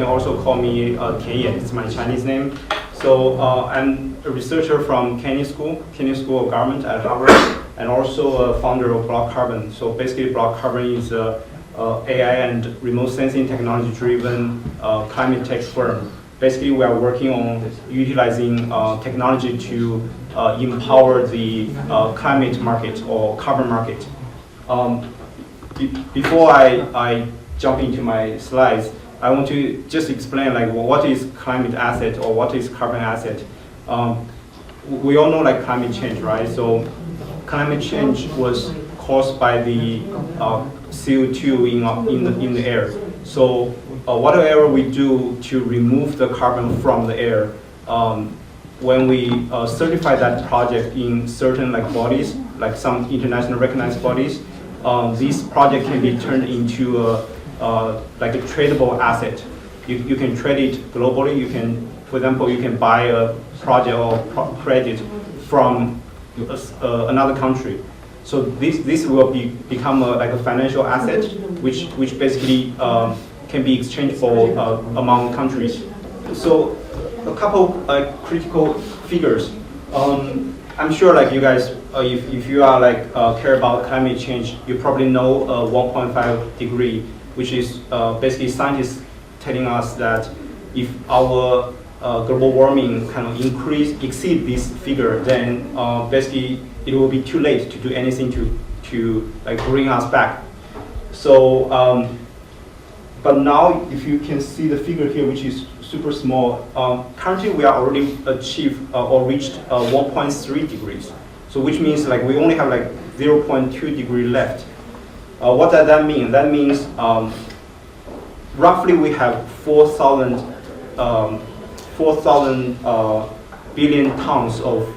can also call me Tian. It's my Chinese name. So I'm a researcher from Kenny School of Government at Harvard, and also a founder of BlockCarbon. So basically, BlockCarbon is a AI and remote sensing technology-driven climate tech firm. Basically, we are working on utilizing technology to empower the climate market or carbon market. Before I jump into my slides, I want to just explain like what is climate asset or what is carbon asset. We all know like climate change, right? So climate change was caused by the CO2 in the air. So whatever we do to remove the carbon from the air, when we certify that project in certain like bodies, like some international recognized bodies, this project can be turned into like a tradable asset. You can trade it globally. You can, for example, you can buy a project or credit from another country. So this will become like a financial asset, which basically can be exchangeable among countries. So a couple critical figures. I'm sure like you guys, if you are like care about climate change, you probably know 1.5 degree, which is basically scientists telling us that if our global warming kind of exceed this figure, then basically it will be too late to do anything to like bring us back. So, but now if you can see the figure here, which is super small, currently we are already achieved or reached 1.3 degrees. So which means like we only have like 0.2 degree left. What does that mean? That means roughly we have 4,000 billion tons of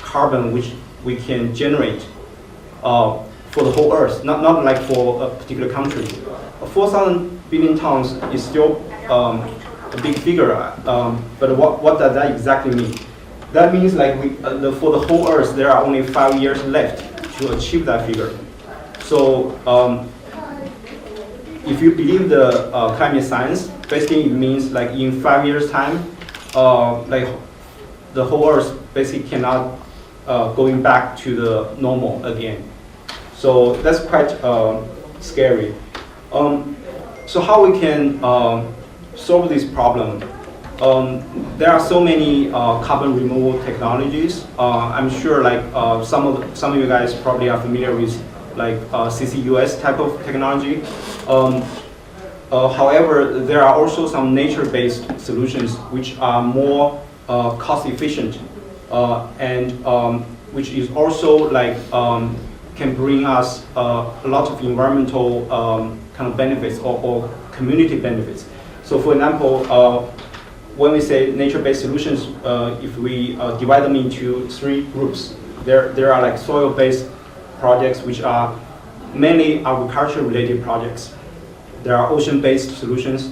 carbon which we can generate for the whole Earth, not like for a particular country. 4,000 billion tons is still a big figure, but what does that exactly mean? That means like for the whole Earth, there are only 5 years left to achieve that figure. So if you believe the climate science, basically it means like in 5 years' time, like the whole Earth basically cannot going back to the normal again. So that's quite scary. So how we can solve this problem? There are so many carbon removal technologies. I'm sure like some of you guys probably are familiar with like CCUS type of technology. However, there are also some nature-based solutions which are more cost-efficient and which is also like can bring us a lot of environmental kind of benefits or community benefits. So, for example, when we say nature-based solutions, if we divide them into 3 groups, there are like soil-based projects which are mainly agriculture-related projects. There are ocean-based solutions,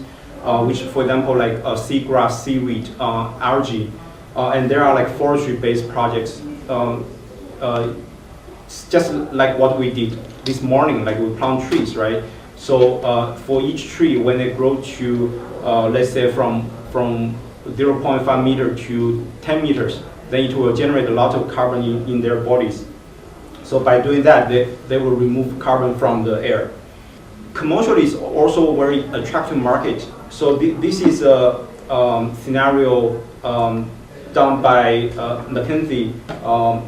which, for example, like seagrass, seaweed, algae, and there are like forestry-based projects, just like what we did this morning, like we plant trees, right? So for each tree, when they grow to, let's say from 0.5 meter to 10 meters, then it will generate a lot of carbon in their bodies. So by doing that, they will remove carbon from the air. Commercially, is also a very attractive market. So this is a scenario done by McKinsey,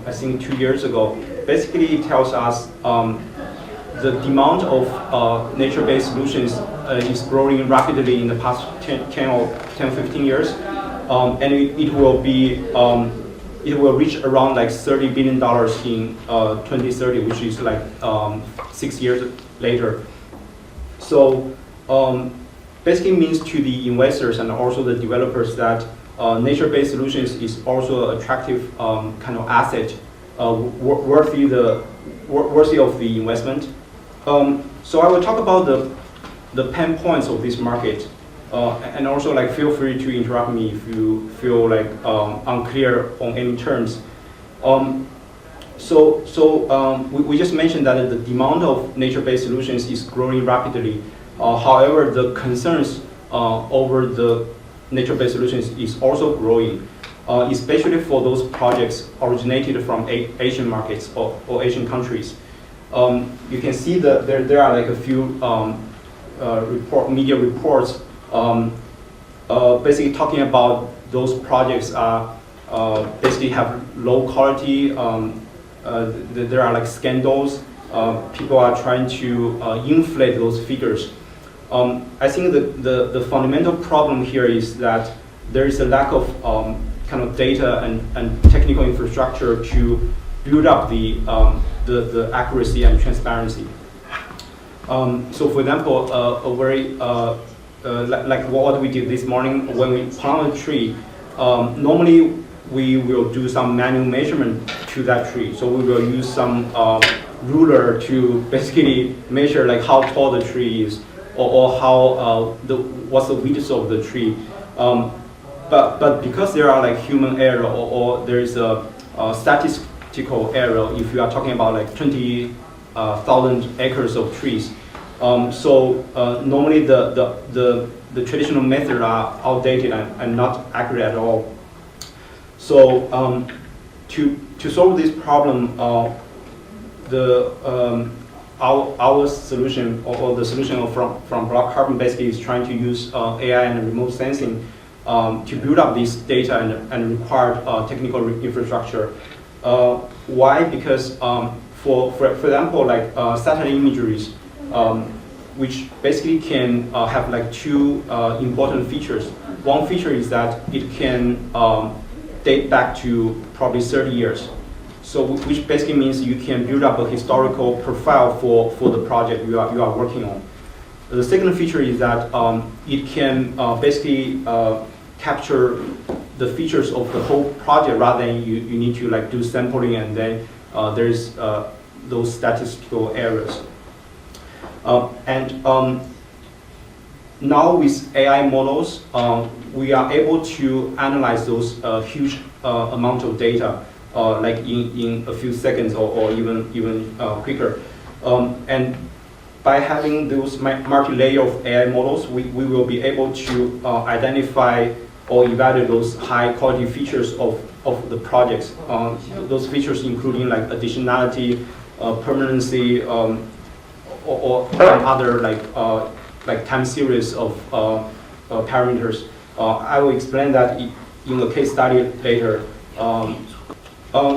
I think 2 years ago. Basically, it tells us the demand of nature-based solutions is growing rapidly in the past 10-15 years, and it will reach around like $30 billion in 2030, which is like 6 years later. So basically means to the investors and also the developers that nature-based solutions is also an attractive kind of asset, worthy of the investment. So I will talk about the pain points of this market, and also like feel free to interrupt me if you feel like unclear on any terms. We just mentioned that the demand of nature-based solutions is growing rapidly. However, the concerns over the nature-based solutions is also growing, especially for those projects originated from Asian markets or Asian countries. You can see that there are like a few media reports basically talking about those projects basically have low quality. There are like scandals. People are trying to inflate those figures. I think the fundamental problem here is that there is a lack of kind of data and technical infrastructure to build up the accuracy and transparency. So for example, a very like what we did this morning when we plant a tree, normally we will do some manual measurement to that tree. So we will use some ruler to basically measure like how tall the tree is, or how what's the width of the tree. But because there are like human error or there is a statistical error, if you are talking about like 20,000 acres of trees, so normally the traditional methods are outdated and not accurate at all. So to solve this problem, our solution or the solution from BlockCarbon basically is trying to use AI and remote sensing to build up this data and required technical infrastructure. Why? Because for example, like satellite imageries, which basically can have like two important features. One feature is that it can date back to probably 30 years. So which basically means you can build up a historical profile for the project you are working on. The second feature is that it can basically capture the features of the whole project rather than you need to like do sampling and then there's those statistical errors. Now with AI models, we are able to analyze those huge amount of data like in a few seconds or even quicker. And by having those multi-layer of AI models, we will be able to identify or evaluate those high-quality features of the projects. Those features including like additionality, permanency, or other like time series of parameters. I will explain that in a case study later.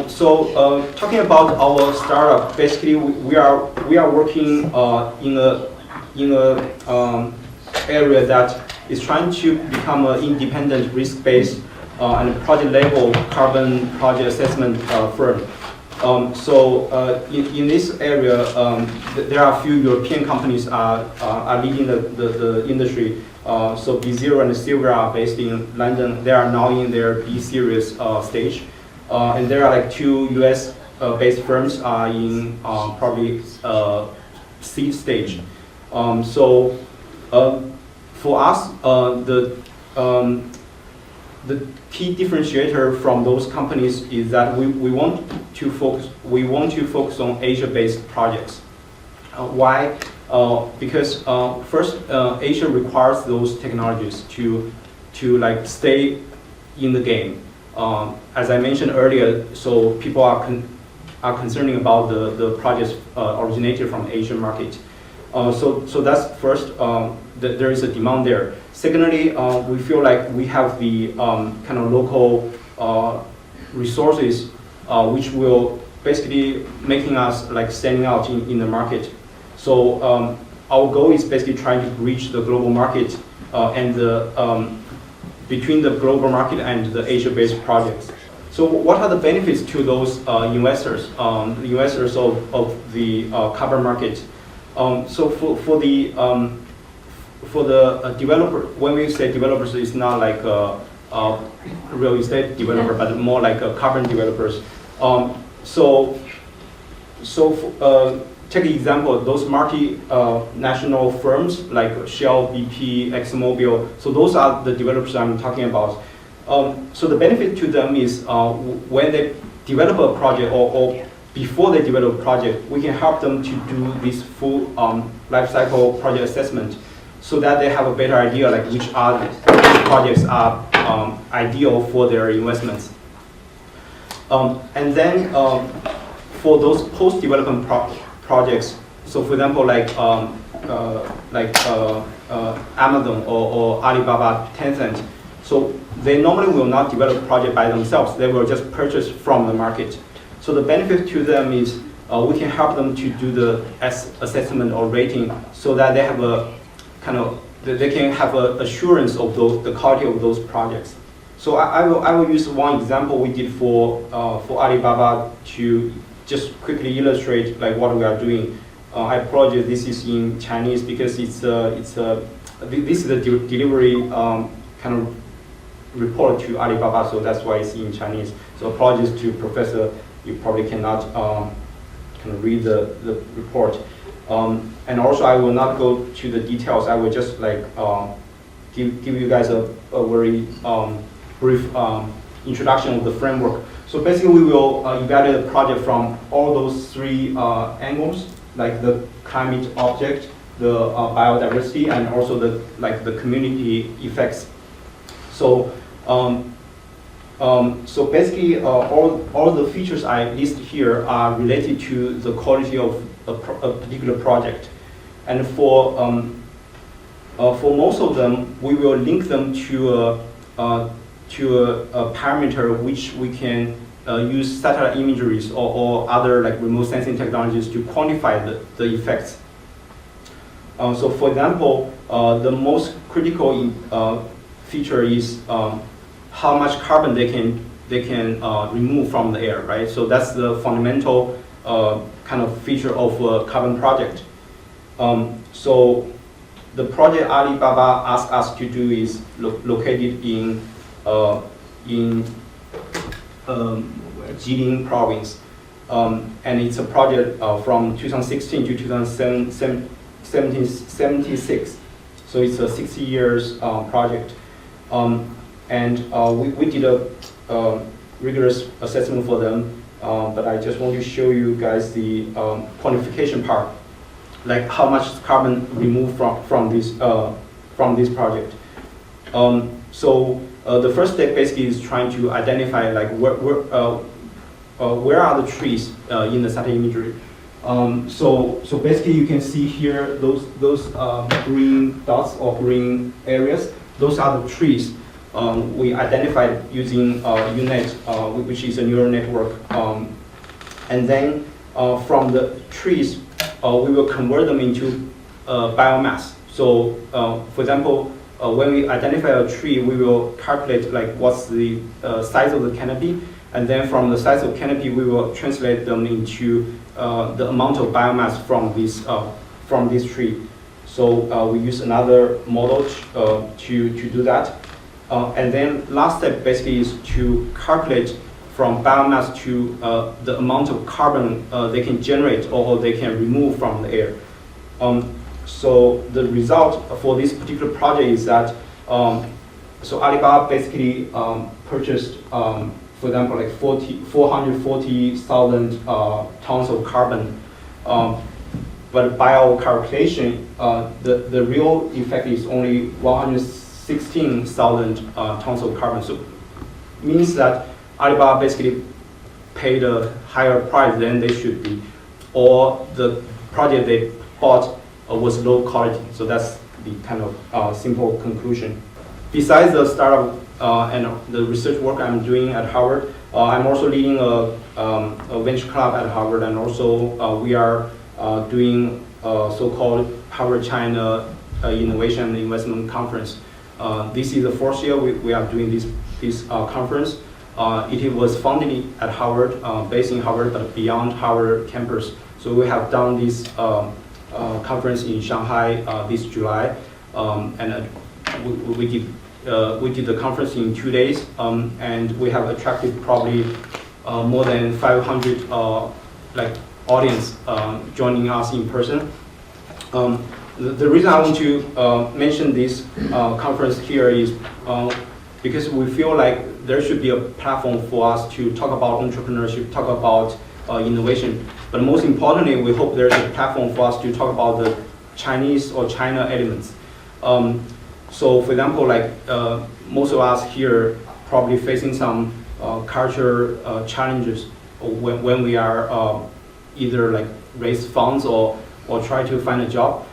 So talking about our startup, basically we are working in a area that is trying to become an independent, risk-based and project-level carbon project assessment firm. In this area, there are a few European companies are leading the industry. So B0 and Silver are based in London. They are now in their B series stage. And there are like two US based firms in probably seed stage. For us, the key differentiator from those companies is that we want to focus on Asia-based projects. Why? Because first, Asia requires those technologies to like stay in the game. As I mentioned earlier, so people are concerning about the projects originated from Asian market. So that's first, there is a demand there. Secondly, we feel like we have the kind of local resources which will basically making us like standing out in the market. So our goal is basically trying to reach the global market and between the global market and the Asia-based projects. So what are the benefits to those investors, the investors of the carbon market? So for the developer, when we say developers, it's not like a real estate developer, but more like carbon developers. Take an example, those multinational firms like Shell, BP, ExxonMobil, so those are the developers I'm talking about. So the benefit to them is when they develop a project or before they develop a project, we can help them to do this full life cycle project assessment so that they have a better idea like which projects are ideal for their investments. And then for those post-development projects, so for example, like Amazon or Alibaba, Tencent, so they normally will not develop a project by themselves. They will just purchase from the market. So the benefit to them is we can help them to do the assessment or rating so that they have a they can have an assurance of the quality of those projects. So I will use one example we did for Alibaba to just quickly illustrate like what we are doing. I apologize, this is in Chinese because this is the delivery kind of report to Alibaba, so that's why it's in Chinese. So apologies to Professor, you probably cannot kind of read the report. And also I will not go to the details, I will just like give you guys a very brief introduction of the framework. So basically we will evaluate the project from all those three angles, like the climate object, the biodiversity, and also the community effects. So so basically all the features I list here are related to the quality of a particular project, and for most of them we will link them to a parameter which we can use satellite imageries or other like remote sensing technologies to quantify the effects. So for example, the most critical feature is how much carbon they can remove from the air, right? So that's the fundamental kind of feature of a carbon project. So the project Alibaba asked us to do is located in Jilin province, and it's a project from 2016 to 2076. So it's a 60 years project, and we did a rigorous assessment for them. But I just want to show you guys the quantification part, like how much carbon removed from this project. So the first step basically is trying to identify like where are the trees in the satellite imagery. So basically you can see here those green dots or green areas. Those are the trees we identified using UNet, which is a neural network. And then from the trees, we will convert them into biomass. So for example, when we identify a tree, we will calculate like what's the size of the canopy, and then from the size of canopy, we will translate them into the amount of biomass from this tree. So we use another model to do that. And then last step basically is to calculate from biomass to the amount of carbon they can generate or they can remove from the air. So the result for this particular project is that so Alibaba basically purchased, for example, like 440,000 tons of carbon. But by our calculation, the real effect is only 116,000 tons of carbon. So it means that Alibaba basically paid a higher price than they should be, or the project they bought was low quality. So that's the kind of simple conclusion. Besides the startup and the research work I'm doing at Harvard, I'm also leading a venture club at Harvard, and also we are doing so-called Harvard China Innovation and Investment Conference. This is the fourth year we are doing this conference. It was founded at Harvard, based in Harvard, but beyond Harvard campus. So we have done this conference in Shanghai this July, and we did the conference in 2 days, and we have attracted probably more than 500 like audience joining us in person. The reason I want to mention this conference here is because we feel like there should be a platform for us to talk about entrepreneurship, talk about innovation, but most importantly, we hope there's a platform for us to talk about the Chinese or China elements. So for example, like most of us here probably facing some culture challenges when we are either like raise funds or try to find a job.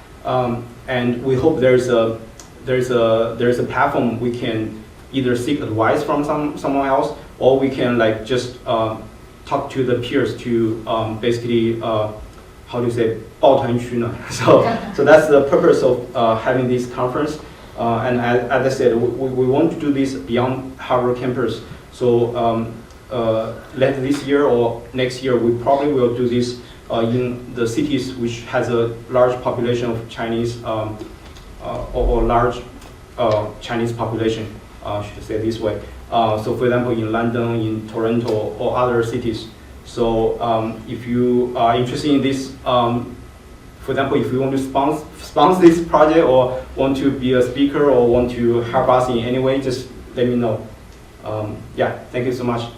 And we hope there's a platform we can either seek advice from someone else, or we can like just talk to the peers to basically how do you say 抱团取暖. So that's the purpose of having this conference. And as I said, we want to do this beyond Harvard campus. So later this year or next year, we probably will do this in the cities which has a large population of Chinese or large Chinese population, should I say this way. So for example, in London, in Toronto, or other cities. So if you are interested in this, for example, if you want to sponsor this project or want to be a speaker or want to help us in any way, just let me know. Yeah, thank you so much.